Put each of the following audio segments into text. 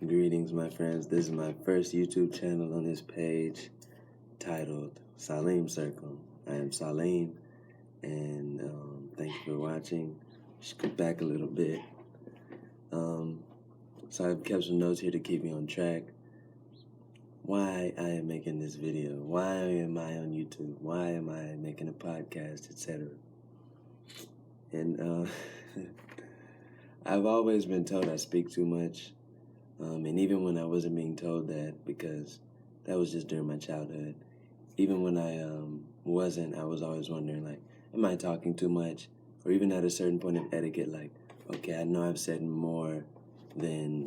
Greetings, my friends. This is my first YouTube channel on this page titled Saleem Circle. I am Saleem, and thank you for watching. Just go back a little bit. So I've kept some notes here to keep me on track. Why I am making this video? Why am I on YouTube? Why am I making a podcast, etc.? And I've always been told I speak too much. And even when I wasn't being told that, because that was just during my childhood, even when I wasn't, I was always wondering, like, am I talking too much? Or even at a certain point of etiquette, like, okay, I know I've said more than,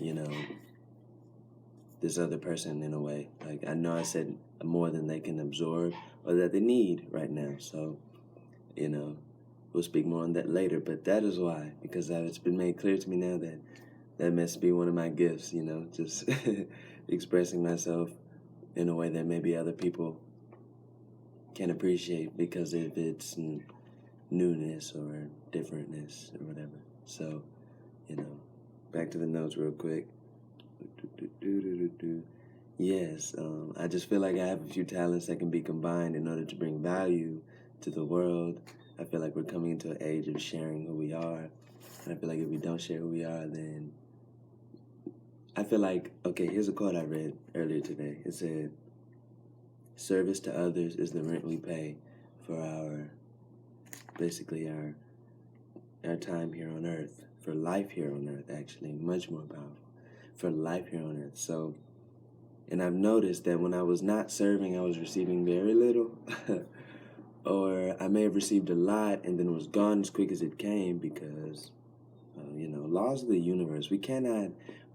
this other person in a way. Like, I know I said more than they can absorb or that they need right now. So, we'll speak more on that later. But that is why, because it's been made clear to me now that that must be one of my gifts, just expressing myself in a way that maybe other people can appreciate because of its newness or differentness or whatever. So, back to the notes real quick. Yes, I just feel like I have a few talents that can be combined in order to bring value to the world. I feel like we're coming into an age of sharing who we are. And I feel like if we don't share who we are, then I feel like, okay, here's a quote I read earlier today. It said, service to others is the rent we pay for basically our time here on earth, for life here on earth, actually, much more powerful, for life here on earth. So, and I've noticed that when I was not serving, I was receiving very little, or I may have received a lot and then it was gone as quick as it came because, laws of the universe, we cannot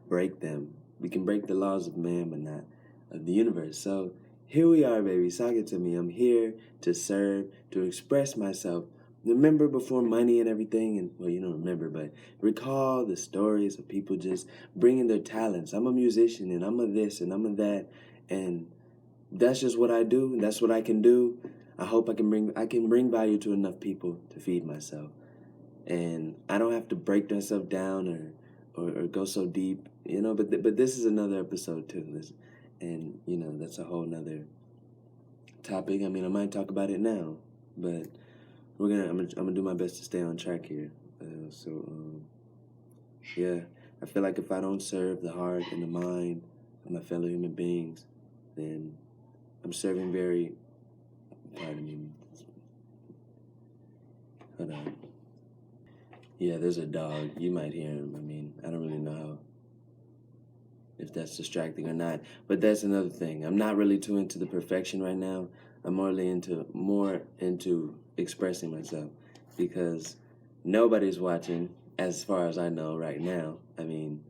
break them. We can break the laws of man, but not of the universe. So here we are, baby. Sock it to me. I'm here to serve, to express myself. Remember before money and everything, and well, you don't remember, but recall the stories of people just bringing their talents. I'm a musician, and I'm a this, and I'm a that, and that's just what I do. And that's what I can do. I hope I can bring value to enough people to feed myself, and I don't have to break myself down or go so deep, But this is another episode too, and that's a whole nother topic. I mean, I might talk about it now, but I'm gonna do my best to stay on track here. Yeah, I feel like if I don't serve the heart and the mind of my fellow human beings, then I'm serving very. Pardon me. Hold on. Yeah, there's a dog. You might hear him. I mean, I don't really know if that's distracting or not. But that's another thing. I'm not really too into the perfection right now. I'm more into expressing myself because nobody's watching as far as I know right now. I mean,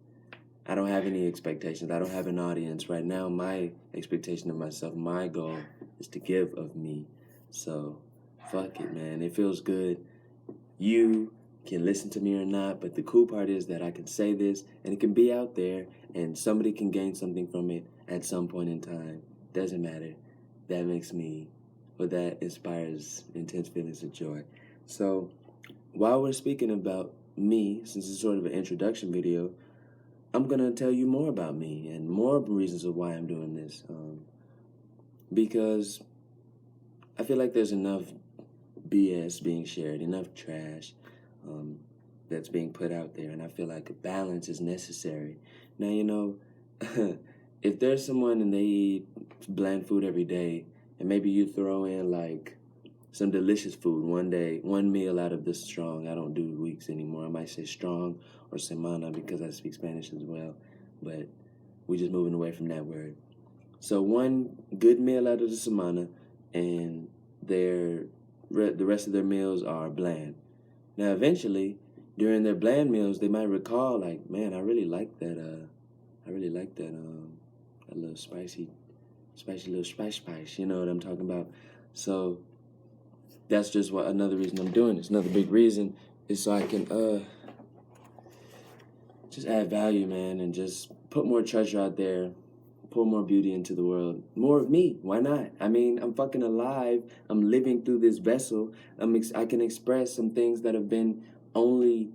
I don't have any expectations. I don't have an audience right now. My expectation of myself, my goal is to give of me. So, fuck it, man. It feels good. You can listen to me or not, but the cool part is that I can say this and it can be out there and somebody can gain something from it at some point in time. Doesn't matter. That inspires intense feelings of joy. So while we're speaking about me, since it's sort of an introduction video, I'm going to tell you more about me and more reasons of why I'm doing this. Because I feel like there's enough BS being shared, enough trash that's being put out there, and I feel like a balance is necessary. Now, if there's someone and they eat bland food every day, and maybe you throw in like some delicious food one day, one meal out of this strong, I don't do weeks anymore, I might say strong or semana because I speak Spanish as well, but we're just moving away from that word. So one good meal out of the semana, and the rest of their meals are bland. Now, eventually, during their bland meals, they might recall, like, man, I really like that. That little spicy little spice. You know what I'm talking about? So that's just another reason I'm doing this. Another big reason is so I can just add value, man, and just put more treasure out there. Pour more beauty into the world. More of me. Why not? I mean, I'm fucking alive. I'm living through this vessel. I can express some things that have been only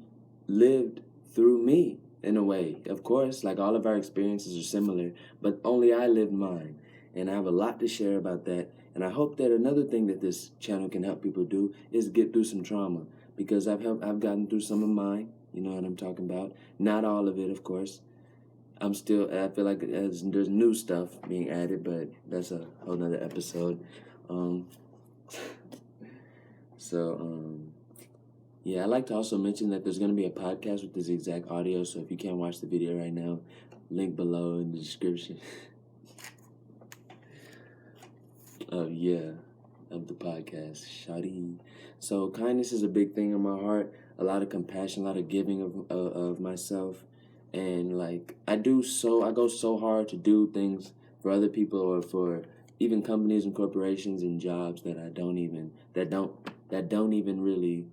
lived through me. in a way. Of course, like all of our experiences are similar, but only I lived mine. And I have a lot to share about that. And I hope that another thing that this channel can help people do is get through some trauma. Because I've gotten through some of mine, you know what I'm talking about. Not all of it, of course. I feel like there's new stuff being added, but that's a whole nother episode. Um, so, yeah, I'd like to also mention that there's going to be a podcast with this exact audio, so if you can't watch the video right now, link below in the description. Of the podcast, Shawty. So kindness is a big thing in my heart. A lot of compassion, a lot of giving of myself, and like I go so hard to do things for other people or for even companies and corporations and jobs that don't even really.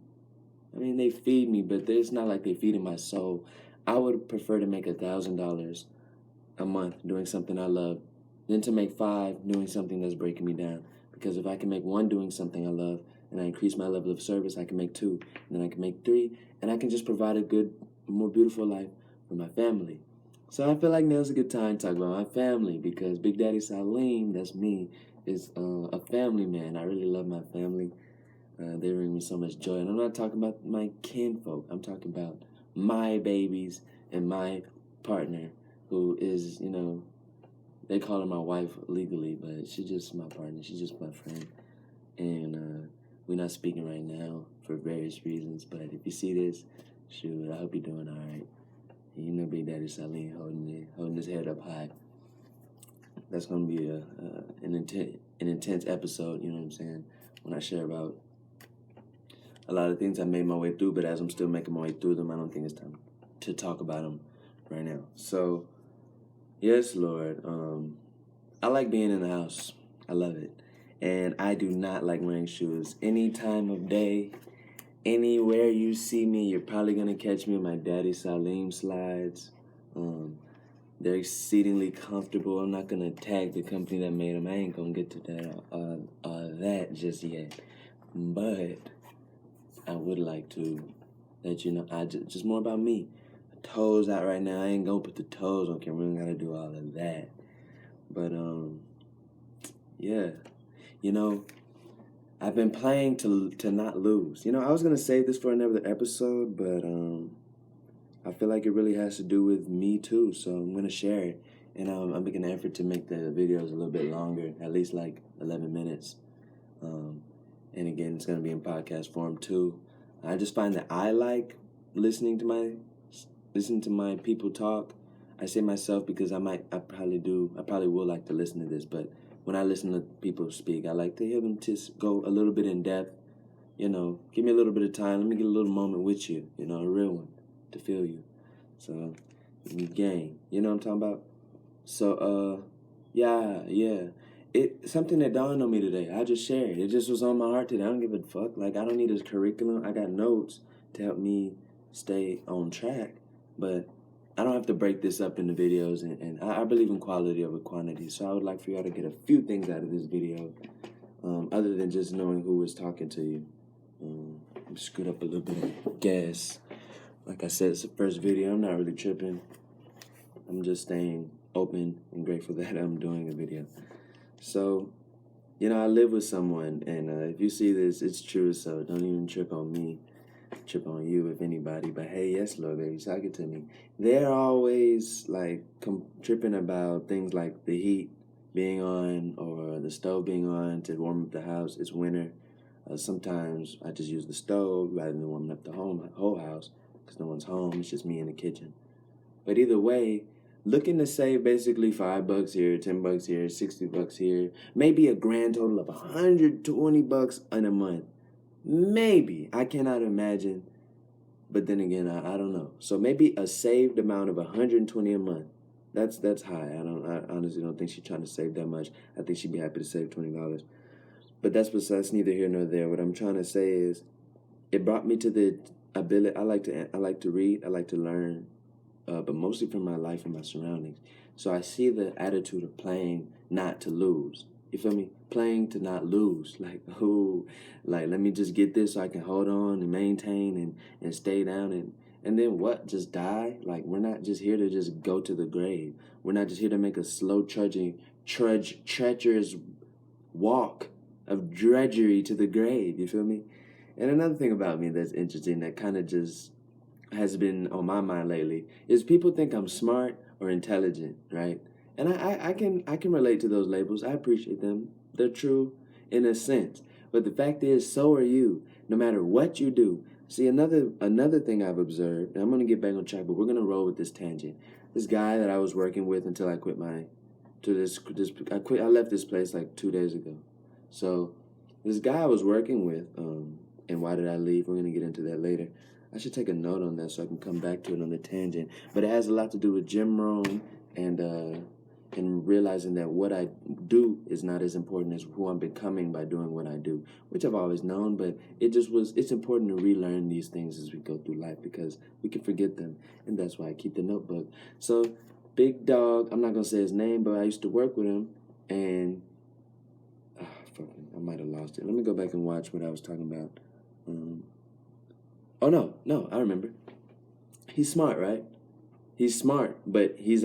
I mean, they feed me, but it's not like they feeding my soul. I would prefer to make $1,000 a month doing something I love than to make 5 doing something that's breaking me down. Because if I can make 1 doing something I love and I increase my level of service, I can make 2, and then I can make 3, and I can just provide a good, more beautiful life for my family. So I feel like now's a good time to talk about my family because Big Daddy Saleem, that's me, is a family man. I really love my family. They bring me so much joy. And I'm not talking about my kinfolk. I'm talking about my babies and my partner who is, they call her my wife legally, but she's just my partner. She's just my friend. And we're not speaking right now for various reasons. But if you see this, shoot, I hope you're doing all right. And you know Big Daddy Saleem holding his head up high. That's going to be an intense episode, you know what I'm saying, when I share about a lot of things I made my way through, but as I'm still making my way through them, I don't think it's time to talk about them right now. So, yes, Lord, I like being in the house. I love it. And I do not like wearing shoes. Any time of day, anywhere you see me, you're probably going to catch me in my Daddy Saleem slides. They're exceedingly comfortable. I'm not going to tag the company that made them. I ain't going to get to that just yet. But I would like to let you know, just more about me. Toes out right now. I ain't gonna put the toes on camera. We don't gotta do all of that. But yeah, I've been playing to not lose. I was gonna save this for another episode, but I feel like it really has to do with me too. So I'm gonna share it, and I'm making an effort to make the videos a little bit longer, at least like 11 minutes. And again, it's gonna be in podcast form too. I just find that I like listening to my people talk. I say myself because I probably will like to listen to this, but when I listen to people speak, I like to hear them just go a little bit in depth. Give me a little bit of time. Let me get a little moment with you, a real one, to feel you. So, gang, you know what I'm talking about? So, yeah. Something that dawned on me today. I just shared. It just was on my heart today. I don't give a fuck. Like, I don't need a curriculum. I got notes to help me stay on track, but I don't have to break this up into videos, and I believe in quality over quantity. So I would like for y'all to get a few things out of this video, other than just knowing who was talking to you. Screwed up a little bit of gas. Like I said, it's the first video. I'm not really tripping. I'm just staying open and grateful that I'm doing a video. So, I live with someone, and if you see this, it's true, so don't even trip on me. Trip on you, if anybody. But hey, yes, Lord, baby, talk it to me. They're always, like, tripping about things like the heat being on or the stove being on to warm up the house. It's winter. Sometimes I just use the stove rather than warming up the whole house because no one's home. It's just me in the kitchen. But either way, looking to save basically $5 here, $10 here, $60 here, maybe a grand total of $120 in a month. Maybe. I cannot imagine. But then again, I don't know. So maybe a saved amount of $120 a month. That's high. I honestly don't think she's trying to save that much. I think she'd be happy to save $20. But that's neither here nor there. What I'm trying to say is, it brought me to the ability. I like to read. I like to learn. But mostly from my life and my surroundings. So I see the attitude of playing not to lose. You feel me? Playing to not lose. Like, let me just get this so I can hold on and maintain and stay down. And and then what? Just die? Like, we're not just here to just go to the grave. We're not just here to make a slow treacherous walk of drudgery to the grave. You feel me? And another thing about me that's interesting that kind of just has been on my mind lately is people think I'm smart or intelligent, right? And I can relate to those labels. I appreciate them. They're true in a sense. But the fact is, so are you. No matter what you do. See, another thing I've observed, and I'm gonna get back on track, but we're gonna roll with this tangent. This guy that I was working with until I quit I left this place like 2 days ago. So this guy I was working with, and why did I leave? We're gonna get into that later. I should take a note on that so I can come back to it on the tangent. But it has a lot to do with Jim Rohn and realizing that what I do is not as important as who I'm becoming by doing what I do, which I've always known, but it's important to relearn these things as we go through life because we can forget them, and that's why I keep the notebook. So, big dog, I'm not going to say his name, but I used to work with him, and, I might have lost it. Let me go back and watch what I was talking about. No, I remember. He's smart, right? He's smart, but he's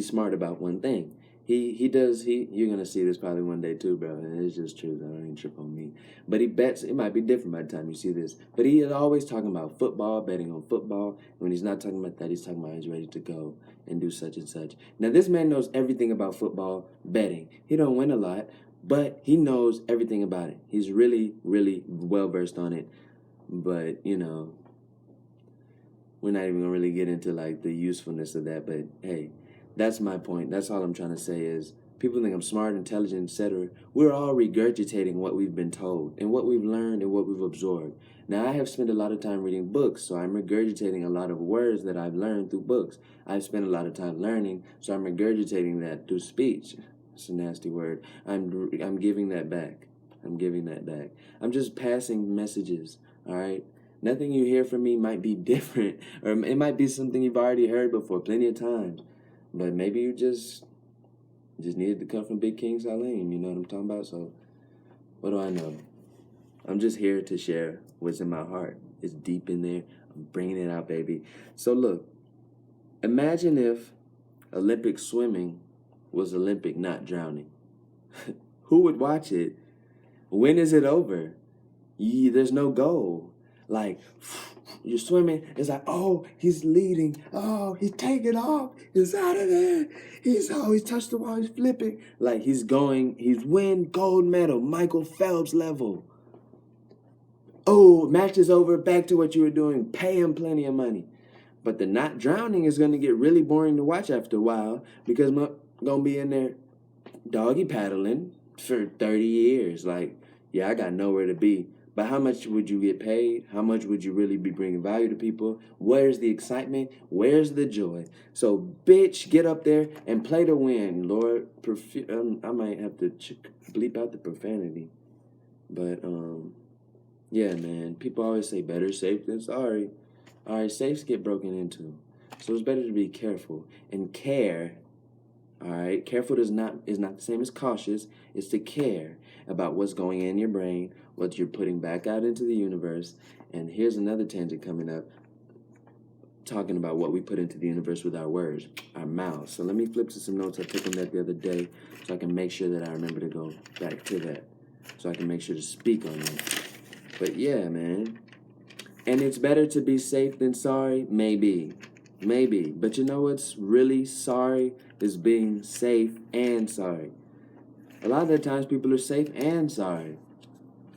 smart about one thing. You're gonna see this probably one day too, bro, and it's just true. I don't even trip on me. But he bets, it might be different by the time you see this. But he is always talking about football, betting on football. When he's not talking about that, he's talking about he's ready to go and do such and such. Now, this man knows everything about football betting. He don't win a lot, but he knows everything about it. He's really, really well-versed on it. But, we're not even going to really get into, like, the usefulness of that. But, hey, that's my point. That's all I'm trying to say is people think I'm smart, intelligent, etc. We're all regurgitating what we've been told and what we've learned and what we've absorbed. Now, I have spent a lot of time reading books, so I'm regurgitating a lot of words that I've learned through books. I've spent a lot of time learning, so I'm regurgitating that through speech. It's a nasty word. I'm giving that back. I'm giving that back. I'm just passing messages, all right? Nothing you hear from me might be different, or it might be something you've already heard before plenty of times. But maybe you just needed to come from Big King Saleem, you know what I'm talking about? So, what do I know? I'm just here to share what's in my heart. It's deep in there. I'm bringing it out, baby. So look, imagine if Olympic swimming was Olympic not drowning. Who would watch it? When is it over? There's no goal. Like, you're swimming, it's like, oh, he's leading. Oh, he's taking off. He's out of there. He's touched the wall. He's flipping. Like, he's win gold medal, Michael Phelps level. Oh, match is over. Back to what you were doing. Pay him plenty of money. But the not drowning is going to get really boring to watch after a while because I'm going to be in there doggy paddling for 30 years. Like, yeah, I got nowhere to be. But how much would you get paid? How much would you really be bringing value to people? Where's the excitement? Where's the joy? So, bitch, get up there and play to win, Lord. I might have to bleep out the profanity. But, yeah, man. People always say better safe than sorry. All right, safes get broken into. So it's better to be careful. And care, all right? Careful is not the same as cautious. It's to care about what's going in your brain, what you're putting back out into the universe. And here's another tangent coming up, talking about what we put into the universe with our words, our mouths. So let me flip to some notes. I took on that the other day so I can make sure that I remember to go back to that. So I can make sure to speak on that. But yeah, man. And it's better to be safe than sorry? Maybe. But you know what's really sorry is being safe and sorry. A lot of the times people are safe and sorry.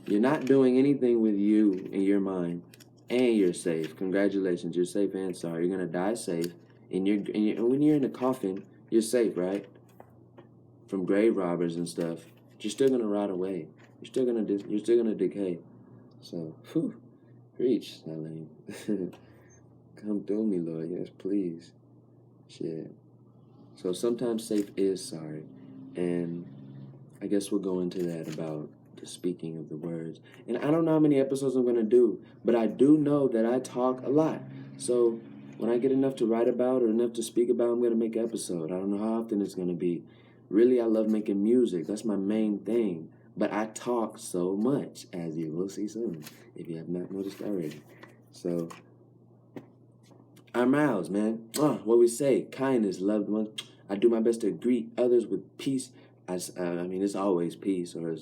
You're not doing anything with you in your mind, and you're safe. Congratulations, you're safe and sorry. You're gonna die safe, and when you're in a coffin, you're safe, right? From grave robbers and stuff. You're still gonna rot away. You're still gonna decay. So, preach, Saleem. Come through me, Lord. Yes, please. Shit. So sometimes safe is sorry, and I guess we'll go into that about the speaking of the words. And I don't know how many episodes I'm going to do, but I do know that I talk a lot. So when I get enough to write about or enough to speak about, I'm going to make an episode. I don't know how often it's going to be. Really, I love making music. That's my main thing. But I talk so much, as you will see soon, if you have not noticed already. So our mouths, man. What we say, kindness, loved ones. I do my best to greet others with peace. I mean, it's always peace, or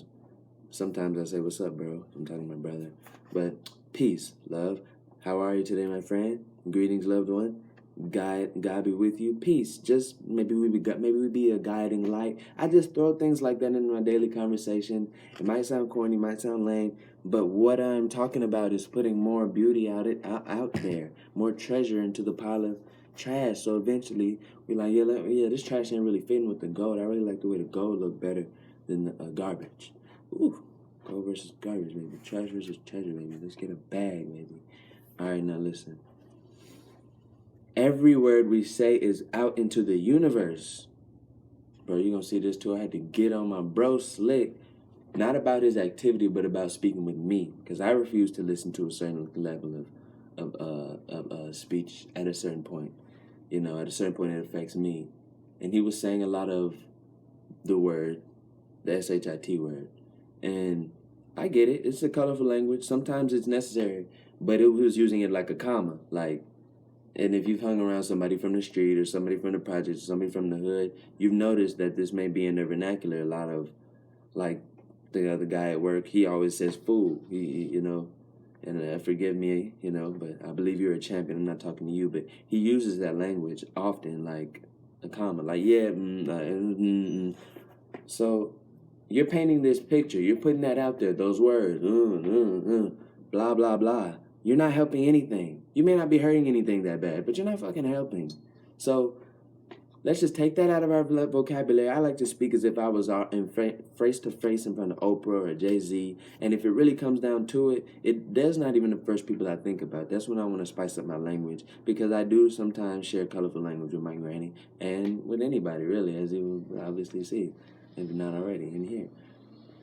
sometimes I say, "What's up, bro?" I'm talking to my brother, but peace, love. How are you today, my friend? Greetings, loved one. God be with you. Peace. Just maybe we be a guiding light. I just throw things like that in my daily conversation. It might sound corny, might sound lame, but what I'm talking about is putting more beauty out there, more treasure into the pile of trash. So eventually we're like, yeah, this trash ain't really fitting with the gold. I really like the way the gold look better than the garbage. Ooh, gold versus garbage, baby. Trash versus treasure, baby. Let's get a bag, baby. All right, now listen. Every word we say is out into the universe. Bro, you're going to see this too. I had to get on my bro Slick. Not about his activity, but about speaking with me. Because I refuse to listen to a certain level of speech at a certain point. You know, at a certain point it affects me. And he was saying a lot of the word, the SHIT word. And I get it. It's a colorful language. Sometimes it's necessary. But it was using it like a comma. Like, and if you've hung around somebody from the street or somebody from the projects or somebody from the hood, you've noticed that this may be in their vernacular. A lot of, like, the other guy at work, he always says fool, you know, and forgive me, you know, but I believe you're a champion. I'm not talking to you, but he uses that language often, like a comma, like, yeah, So you're painting this picture. You're putting that out there, those words, blah, blah, blah. You're not helping anything. You may not be hurting anything that bad, but you're not fucking helping. So let's just take that out of our vocabulary. I like to speak as if I was face to face in front of Oprah or Jay-Z. And if it really comes down to it, there's not even the first people I think about. That's when I want to spice up my language, because I do sometimes share colorful language with my granny and with anybody, really, as you will obviously see, if not already in here.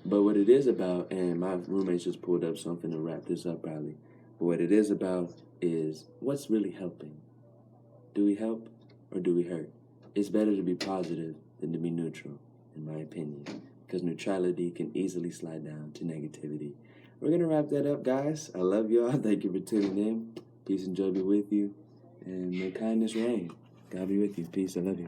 But what it is about, and my roommates just pulled up something to wrap this up probably. But what it is about is what's really helping. Do we help or do we hurt? It's better to be positive than to be neutral, in my opinion, because neutrality can easily slide down to negativity. We're going to wrap that up, guys. I love y'all. Thank you for tuning in. Peace and joy be with you, and may kindness reign. God be with you. Peace. I love you.